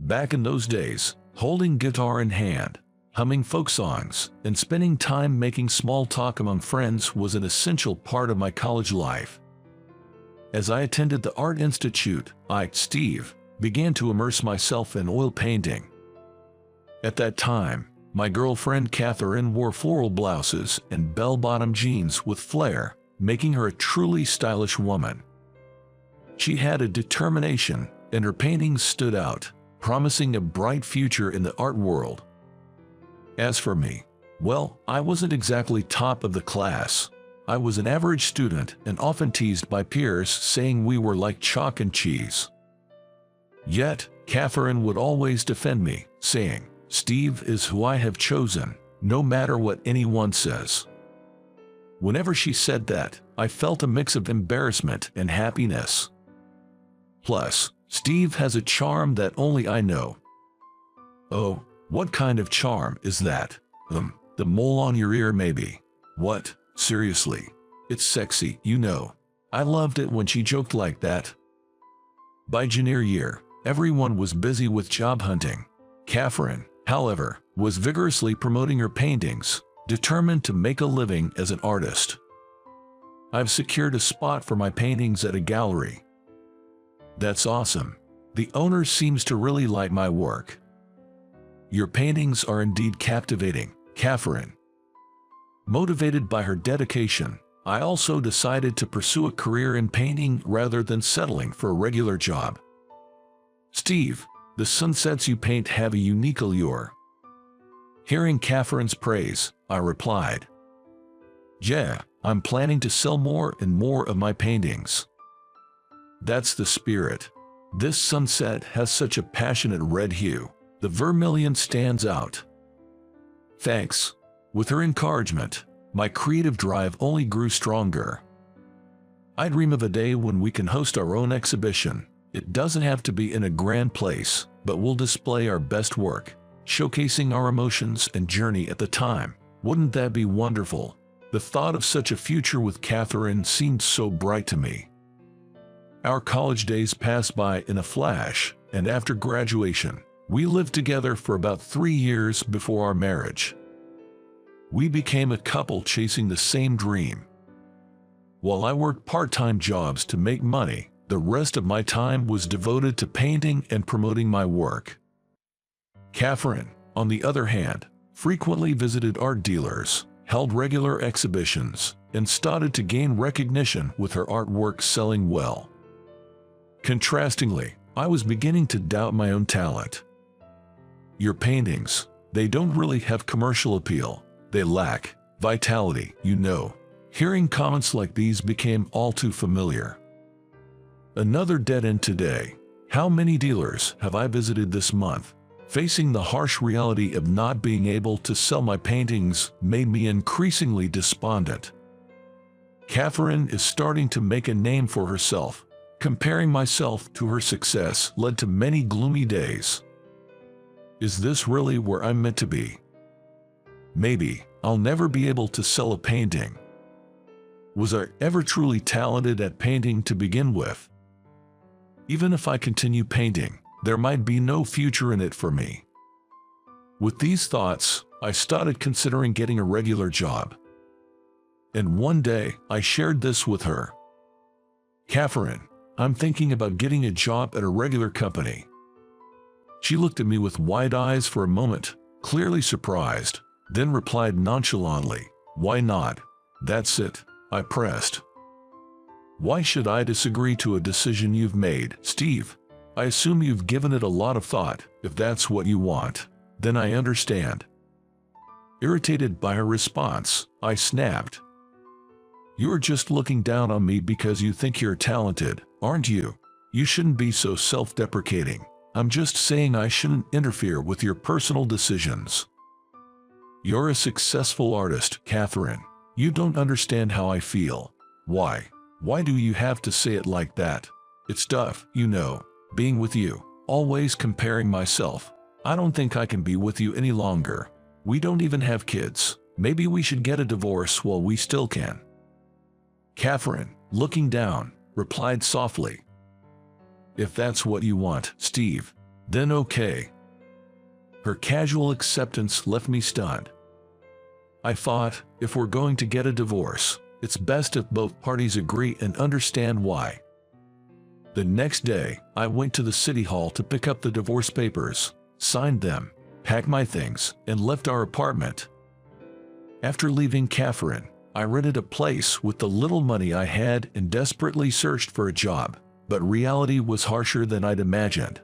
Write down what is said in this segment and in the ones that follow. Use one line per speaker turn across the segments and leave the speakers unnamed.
Back in those days, holding guitar in hand, humming folk songs, and spending time making small talk among friends was an essential part of my college life. As I attended the Art Institute, I, Steve, began to immerse myself in oil painting. At that time, my girlfriend Catherine wore floral blouses and bell-bottom jeans with flair, making her a truly stylish woman. She had a determination, and her paintings stood out, promising a bright future in the art world. As for me, well, I wasn't exactly top of the class. I was an average student and often teased by peers, saying we were like chalk and cheese. Yet, Catherine would always defend me, saying, "Steve is who I have chosen, no matter what anyone says." Whenever she said that, I felt a mix of embarrassment and happiness. Plus, Steve has a charm that only I know. Oh, what kind of charm is that? The mole on your ear maybe. What? Seriously. It's sexy, you know. I loved it when she joked like that. By junior year, everyone was busy with job hunting. Catherine, however, was vigorously promoting her paintings, determined to make a living as an artist. I've secured a spot for my paintings at a gallery. That's awesome. The owner seems to really like my work. Your paintings are indeed captivating, Catherine. Motivated by her dedication, I also decided to pursue a career in painting rather than settling for a regular job. Steve, the sunsets you paint have a unique allure. Hearing Catherine's praise, I replied, "Yeah, I'm planning to sell more and more of my paintings." That's the spirit. This sunset has such a passionate red hue. The vermilion stands out. Thanks. With her encouragement, my creative drive only grew stronger. I dream of a day when we can host our own exhibition. It doesn't have to be in a grand place, but we'll display our best work, showcasing our emotions and journey at the time. Wouldn't that be wonderful? The thought of such a future with Catherine seemed so bright to me. Our college days passed by in a flash, and after graduation, we lived together for about 3 years before our marriage. We became a couple chasing the same dream. While I worked part-time jobs to make money, the rest of my time was devoted to painting and promoting my work. Catherine, on the other hand, frequently visited art dealers, held regular exhibitions, and started to gain recognition with her artwork selling well. Contrastingly, I was beginning to doubt my own talent. Your paintings, they don't really have commercial appeal. They lack vitality, you know. Hearing comments like these became all too familiar. Another dead end today. How many dealers have I visited this month? Facing the harsh reality of not being able to sell my paintings made me increasingly despondent. Catherine is starting to make a name for herself. Comparing myself to her success led to many gloomy days. Is this really where I'm meant to be? Maybe I'll never be able to sell a painting. Was I ever truly talented at painting to begin with? Even if I continue painting, there might be no future in it for me. With these thoughts, I started considering getting a regular job. And one day, I shared this with her. "Catherine, I'm thinking about getting a job at a regular company." She looked at me with wide eyes for a moment, clearly surprised, then replied nonchalantly, "Why not? That's it," I pressed. "Why should I disagree to a decision you've made, Steve? I assume you've given it a lot of thought. If that's what you want, then I understand." Irritated by her response, I snapped, "You're just looking down on me because you think you're talented, aren't you? You shouldn't be so self-deprecating. I'm just saying I shouldn't interfere with your personal decisions. You're a successful artist, Catherine. You don't understand how I feel. Why? Why do you have to say it like that? It's tough, you know, being with you, always comparing myself. I don't think I can be with you any longer. We don't even have kids. Maybe we should get a divorce while we still can." Catherine, looking down, replied softly, "If that's what you want, Steve, Then okay. Her casual acceptance left me stunned. I thought, if we're going to get a divorce, it's best if both parties agree and understand why. The next day, I went to the city hall to pick up the divorce papers, signed them, packed my things, and left our apartment. After leaving Catherine, I rented a place with the little money I had and desperately searched for a job, but reality was harsher than I'd imagined.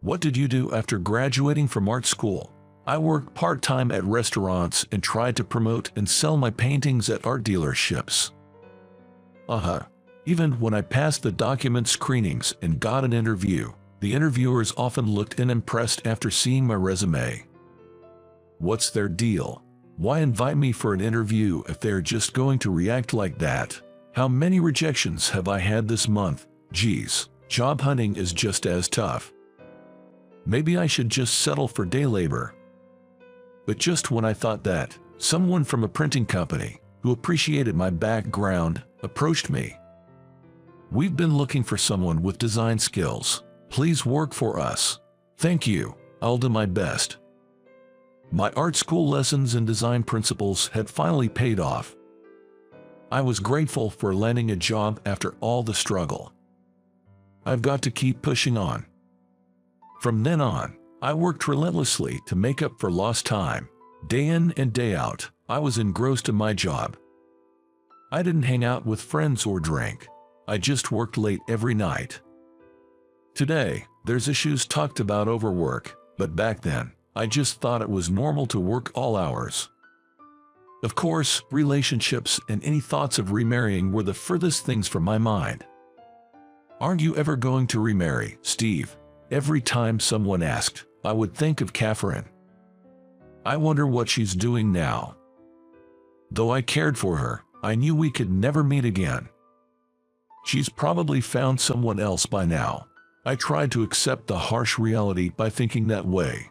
What did you do after graduating from art school? I worked part-time at restaurants and tried to promote and sell my paintings at art dealerships. Even when I passed the document screenings and got an interview, the interviewers often looked unimpressed after seeing my resume. What's their deal? Why invite me for an interview if they're just going to react like that? How many rejections have I had this month? Geez, job hunting is just as tough. Maybe I should just settle for day labor. But just when I thought that, someone from a printing company, who appreciated my background, approached me. We've been looking for someone with design skills. Please work for us. Thank you. I'll do my best. My art school lessons and design principles had finally paid off. I was grateful for landing a job after all the struggle. I've got to keep pushing on. From then on, I worked relentlessly to make up for lost time. Day in and day out, I was engrossed in my job. I didn't hang out with friends or drink. I just worked late every night. Today, there's issues talked about overwork, but back then, I just thought it was normal to work all hours. Of course, relationships and any thoughts of remarrying were the furthest things from my mind. Aren't you ever going to remarry, Steve? Every time someone asked, I would think of Catherine. I wonder what she's doing now. Though I cared for her, I knew we could never meet again. She's probably found someone else by now. I tried to accept the harsh reality by thinking that way.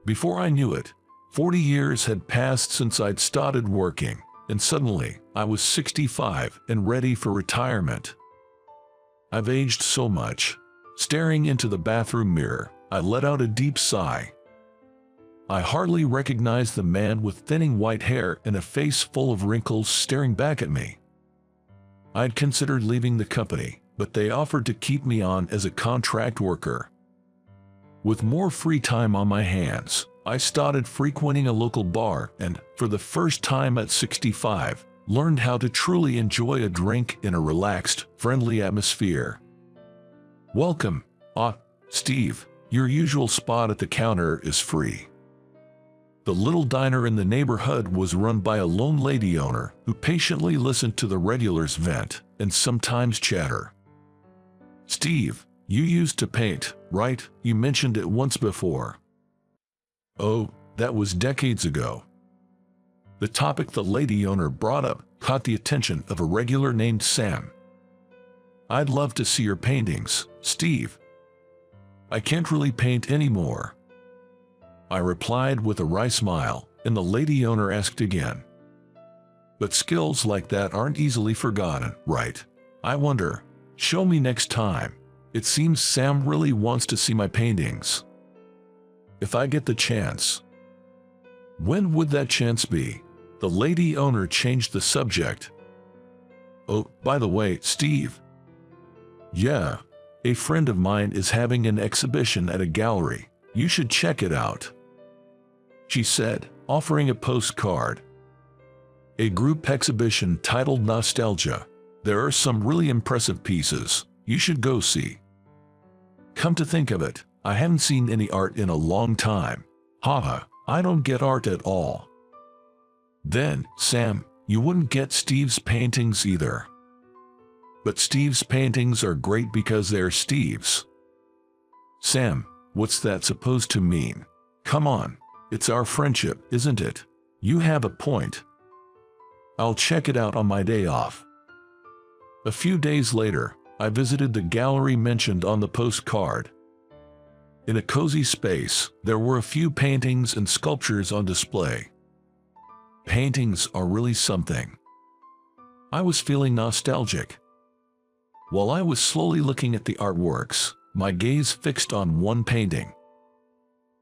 Before I knew it, 40 years had passed since I'd started working, and suddenly, I was 65 and ready for retirement. I've aged so much. Staring into the bathroom mirror, I let out a deep sigh. I hardly recognized the man with thinning white hair and a face full of wrinkles staring back at me. I'd considered leaving the company, but they offered to keep me on as a contract worker. With more free time on my hands, I started frequenting a local bar and, for the first time at 65, learned how to truly enjoy a drink in a relaxed, friendly atmosphere. Welcome. Steve, your usual spot at the counter is free. The little diner in the neighborhood was run by a lone lady owner who patiently listened to the regulars vent and sometimes chatter. Steve, you used to paint, right? You mentioned it once before. Oh, that was decades ago. The topic the lady owner brought up caught the attention of a regular named Sam. I'd love to see your paintings, Steve. I can't really paint anymore. I replied with a wry smile, and the lady owner asked again. But skills like that aren't easily forgotten, right? I wonder. Show me next time. It seems Sam really wants to see my paintings. If I get the chance. When would that chance be? The lady owner changed the subject. Oh, by the way, Steve. Yeah, a friend of mine is having an exhibition at a gallery. You should check it out, she said, offering a postcard. A group exhibition titled Nostalgia. There are some really impressive pieces. You should go see. Come to think of it, I haven't seen any art in a long time. Haha, I don't get art at all. Then, Sam, you wouldn't get Steve's paintings either. But Steve's paintings are great because they're Steve's. Sam, what's that supposed to mean? Come on, it's our friendship, isn't it? You have a point. I'll check it out on my day off. A few days later, I visited the gallery mentioned on the postcard. In a cozy space, there were a few paintings and sculptures on display. Paintings are really something. I was feeling nostalgic. While I was slowly looking at the artworks, my gaze fixed on one painting.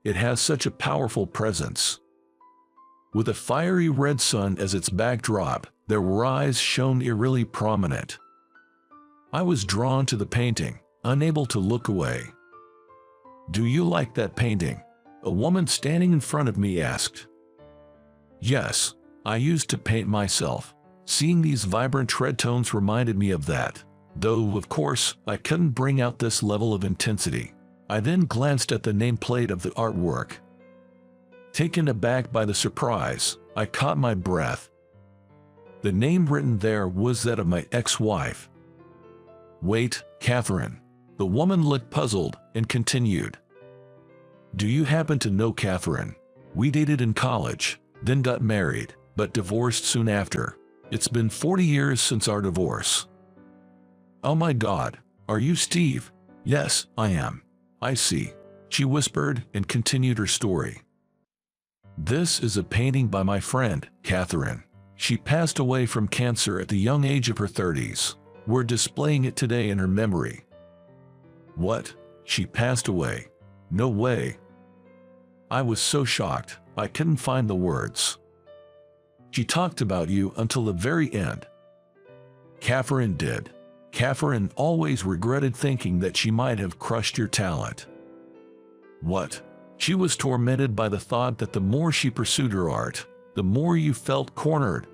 It has such a powerful presence. With a fiery red sun as its backdrop, their eyes shone eerily prominent. I was drawn to the painting, unable to look away. "Do you like that painting?" a woman standing in front of me asked. "Yes, I used to paint myself. Seeing these vibrant red tones reminded me of that, though of course I couldn't bring out this level of intensity." I then glanced at the nameplate of the artwork. Taken aback by the surprise, I caught my breath. The name written there was that of my ex-wife. "Wait, Catherine." The woman looked puzzled and continued. "Do you happen to know Catherine? We dated in college, then got married, but divorced soon after. It's been 40 years since our divorce." "Oh my God, are you Steve?" "Yes, I am." "I see," she whispered and continued her story. "This is a painting by my friend, Catherine. She passed away from cancer at the young age of her 30s. We're displaying it today in her memory." "What? She passed away? No way." I was so shocked, I couldn't find the words. "She talked about you until the very end." Catherine did. Catherine always regretted thinking that she might have crushed your talent. What? She was tormented by the thought that the more she pursued her art, the more you felt cornered.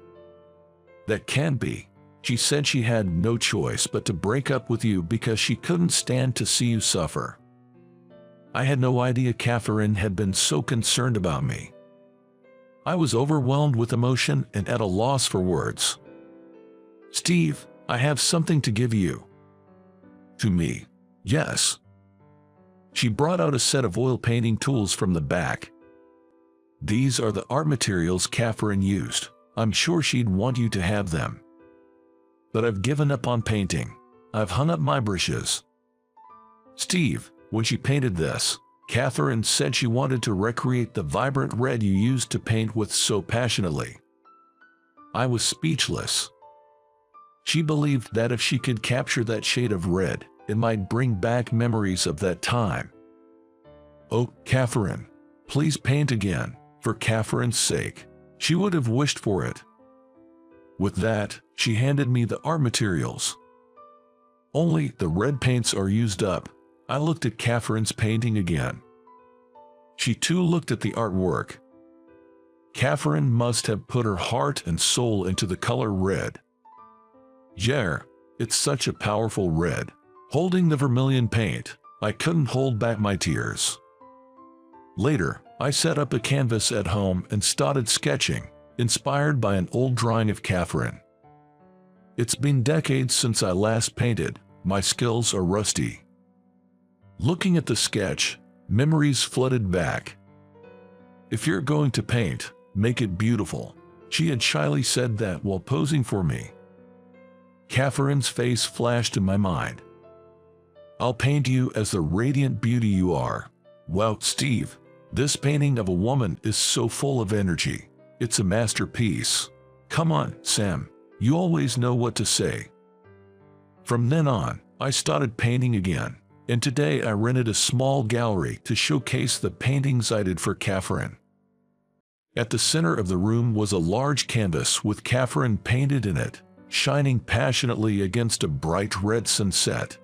That can't be. She said she had no choice but to break up with you because she couldn't stand to see you suffer. I had no idea Catherine had been so concerned about me. I was overwhelmed with emotion and at a loss for words. "Steve, I have something to give you." "To me?" "Yes." She brought out a set of oil painting tools from the back. "These are the art materials Catherine used. I'm sure she'd want you to have them. But I've given up on painting. I've hung up my brushes." "Steve, when she painted this, Catherine said she wanted to recreate the vibrant red you used to paint with so passionately." I was speechless. She believed that if she could capture that shade of red, it might bring back memories of that time. "Oh, Catherine, please paint again, for Catherine's sake." She would have wished for it. With that, she handed me the art materials. "Only the red paints are used up." I looked at Catherine's painting again. She too looked at the artwork. Catherine must have put her heart and soul into the color red. Yeah, it's such a powerful red. Holding the vermilion paint, I couldn't hold back my tears. Later, I set up a canvas at home and started sketching, inspired by an old drawing of Catherine. It's been decades since I last painted. My skills are rusty. Looking at the sketch, memories flooded back. "If you're going to paint, make it beautiful." She had shyly said that while posing for me. Catherine's face flashed in my mind. "I'll paint you as the radiant beauty you are." Wow, Steve, this painting of a woman is so full of energy. It's a masterpiece. Come on, Sam, you always know what to say. From then on, I started painting again, and today I rented a small gallery to showcase the paintings I did for Catherine. At the center of the room was a large canvas with Catherine painted in it, shining passionately against a bright red sunset.